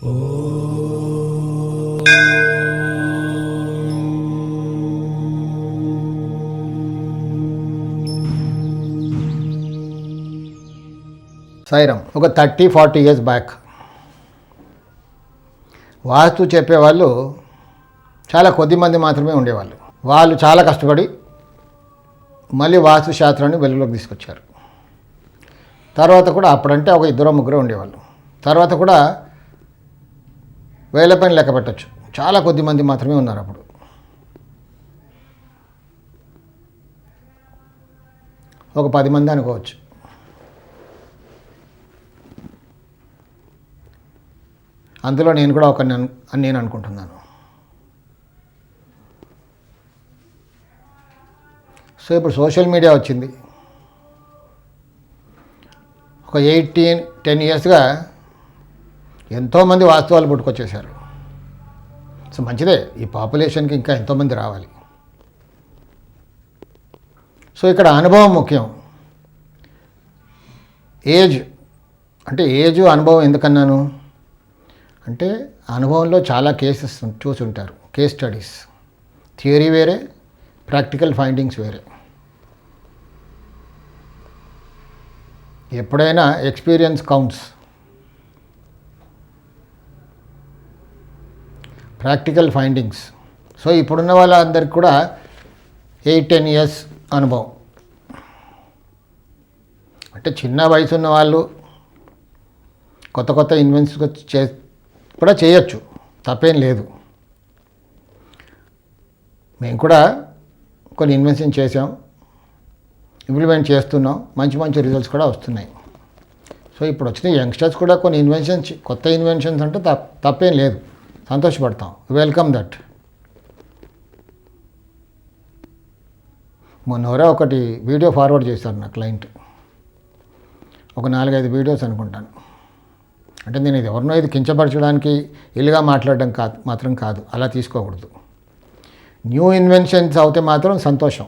సాయిరామ్. ఒక 30-40 years back వాస్తు చెప్పేవాళ్ళు చాలా కొద్ది మంది మాత్రమే ఉండేవాళ్ళు. వాళ్ళు చాలా కష్టపడి మళ్ళీ వాస్తు శాస్త్రాన్ని వెలుగులోకి తీసుకొచ్చారు. తర్వాత కూడా అప్పుడంటే ఒక 2-3 ఉండేవాళ్ళు. తర్వాత కూడా వేల పైన లెక్క పెట్టచ్చు. చాలా కొద్ది మంది మాత్రమే ఉన్నారు. అప్పుడు ఒక 10 మంది అనుకోవచ్చు. అందులో నేను కూడా ఒక అని నేను అనుకుంటున్నాను. సో ఇప్పుడు సోషల్ మీడియా వచ్చింది. ఒక 10 ఇయర్స్గా ఎంతోమంది వాస్తవాలు పుట్టుకొచ్చేశారు. సో మంచిదే, ఈ పాపులేషన్కి ఇంకా ఎంతోమంది రావాలి. సో ఇక్కడ అనుభవం ముఖ్యం. ఏజ్ అనుభవం ఎందుకన్నాను అంటే, అనుభవంలో చాలా కేసెస్ చూసి ఉంటారు. కేస్ స్టడీస్, థియరీ వేరే, ప్రాక్టికల్ ఫైండింగ్స్ వేరే. ఎప్పుడైనా experience counts. Practical findings. So ఇప్పుడున్న వాళ్ళందరికీ కూడా 8-10 ఇయర్స్ అనుభవం. అంటే చిన్న వయసు ఉన్న వాళ్ళు కొత్త ఇన్వెన్షన్స్ కూడా చేయొచ్చు, తప్పేం లేదు. మేము కూడా కొన్ని ఇన్వెన్షన్ చేసాం, ఇంప్లిమెంట్ చేస్తున్నాం, మంచి రిజల్ట్స్ కూడా వస్తున్నాయి. సో ఇప్పుడు వచ్చిన యంగ్స్టర్స్ కూడా కొన్ని ఇన్వెన్షన్స్, కొత్త ఇన్వెన్షన్స్ అంటే తప్పేం లేదు, సంతోషపడతాం, వెల్కమ్ దట్. మొన్నవరే ఒకటి వీడియో ఫార్వర్డ్ చేశారు నా క్లయింట్. ఒక 4-5 వీడియోస్ అనుకుంటాను. అంటే నేను ఇది ఎవరినో ఇది కించపరచడానికి ఇల్లుగా మాట్లాడడం మాత్రం కాదు, అలా తీసుకోకూడదు. న్యూ ఇన్వెన్షన్స్ అవుతే మాత్రం సంతోషం.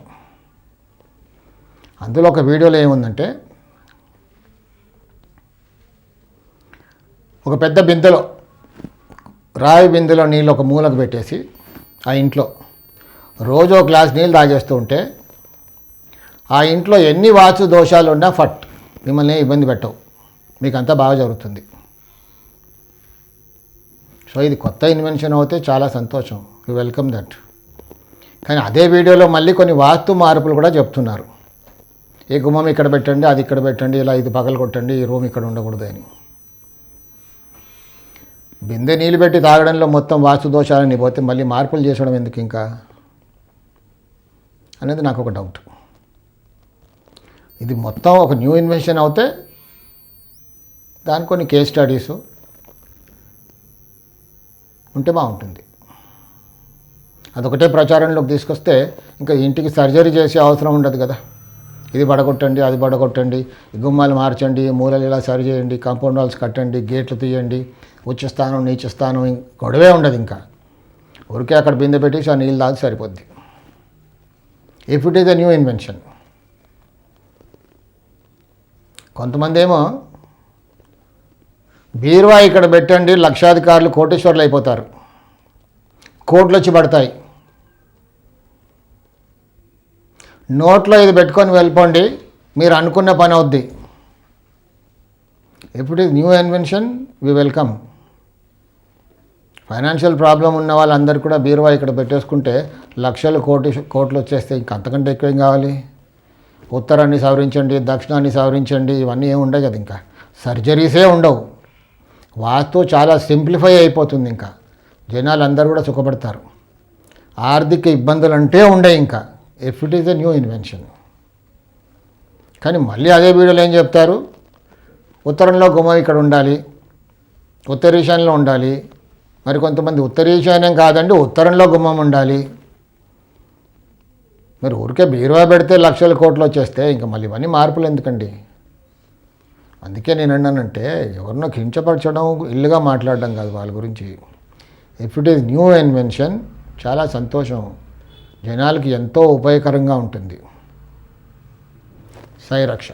అందులో ఒక వీడియోలో ఏముందంటే, ఒక పెద్ద బిందెలో, రాయి బిందెలో నీళ్ళు ఒక మూలకు పెట్టేసి ఆ ఇంట్లో రోజు ఒక గ్లాస్ నీళ్ళు తాగేస్తూ ఉంటే ఆ ఇంట్లో ఎన్ని వాస్తు దోషాలు ఉన్నా మిమ్మల్ని ఇబ్బంది పెట్టవు, మీకు అంతా బాగా జరుగుతుంది. సో ఇది కొత్త ఇన్వెన్షన్ అవుతే చాలా సంతోషం, యూ వెల్కమ్ దట్. కానీ అదే వీడియోలో మళ్ళీ కొన్ని వాస్తు మార్పులు కూడా చెప్తున్నారు. ఈ గుమ్మం ఇక్కడ పెట్టండి, అది ఇక్కడ పెట్టండి, ఇలా ఇది పగలు కొట్టండి, ఈ రూమ్ ఇక్కడ ఉండకూడదు అని. బిందె నీళ్ళు పెట్టి తాగడంలో మొత్తం వాస్తు దోషాలని పోతే మళ్ళీ మార్పులు చేసడం ఎందుకు ఇంకా అనేది నాకు ఒక డౌట్. ఇది మొత్తం ఒక న్యూ ఇన్వెన్షన్ అవుతే దాని కొన్ని కేస్ స్టడీసు ఉంటే బాగుంటుంది. అదొకటే ప్రచారంలోకి తీసుకొస్తే ఇంకా ఇంటికి సర్జరీ చేసే అవసరం ఉండదు కదా. ఇది పడగొట్టండి, అది పడగొట్టండి, గుమ్మాలు మార్చండి, మూలలు ఇలా సరి చేయండి, కాంపౌండ్ వాల్స్ కట్టండి, గేట్లు తీయండి, ఉచ్చ స్థానం నీచ స్థానం, గొడవే ఉండదు. ఇంకా ఊరికే అక్కడ బిందె పెట్టేసి ఆ నీళ్ళు తాగి సరిపోద్ది. If it is a new invention. కొంతమంది ఏమో బీరువా ఇక్కడ పెట్టండి, లక్షాధికారులు కోటేశ్వర్లు అయిపోతారు, కోట్లు వచ్చి పడతాయి. నోట్లో ఇది పెట్టుకొని వెళ్ళిపోండి, మీరు అనుకున్న పని అవుద్ది. ఇప్పుడు ఇది new invention, we welcome. Financial problem ఉన్న వాళ్ళందరూ కూడా బీరువా ఇక్కడ పెట్టేసుకుంటే లక్షలు కోట్లు వచ్చేస్తే ఇంకంతకంటే ఎక్కువేం కావాలి. ఉత్తరాన్ని సవరించండి, దక్షిణాన్ని సవరించండి, ఇవన్నీ ఏమి ఉండవు కదా. ఇంకా సర్జరీసే ఉండవు. వాస్తు చాలా సింప్లిఫై అయిపోతుంది. ఇంకా జనాలు అందరూ కూడా సుఖపడతారు. ఆర్థిక ఇబ్బందులు అంటే ఉండే ఇంకా if it is a new invention. కానీ మళ్ళీ అదే వీడియోలో ఏం చెప్తారు, ఉత్తరంలో గుమ్మం ఇక్కడ ఉండాలి, ఉత్తర ఈశాన్యంలో ఉండాలి. మరి కొంతమంది ఉత్తర ఈశాన్యం కాదండి, ఉత్తరంలో గుమ్మం ఉండాలి. మరి ఊరికే బీరువా పెడితే లక్షల కోట్లు వచ్చేస్తే ఇంకా మళ్ళీ ఇవన్నీ మార్పులు ఎందుకండి. అందుకే నేను అన్నానంటే, ఎవరినో కించపరచడం, ఇల్లుగా మాట్లాడడం కాదు వాళ్ళ గురించి. If it is new invention చాలా సంతోషం, జనాలకి ఎంతో ఉపయోగకరంగా ఉంటుంది. సాయి రక్ష.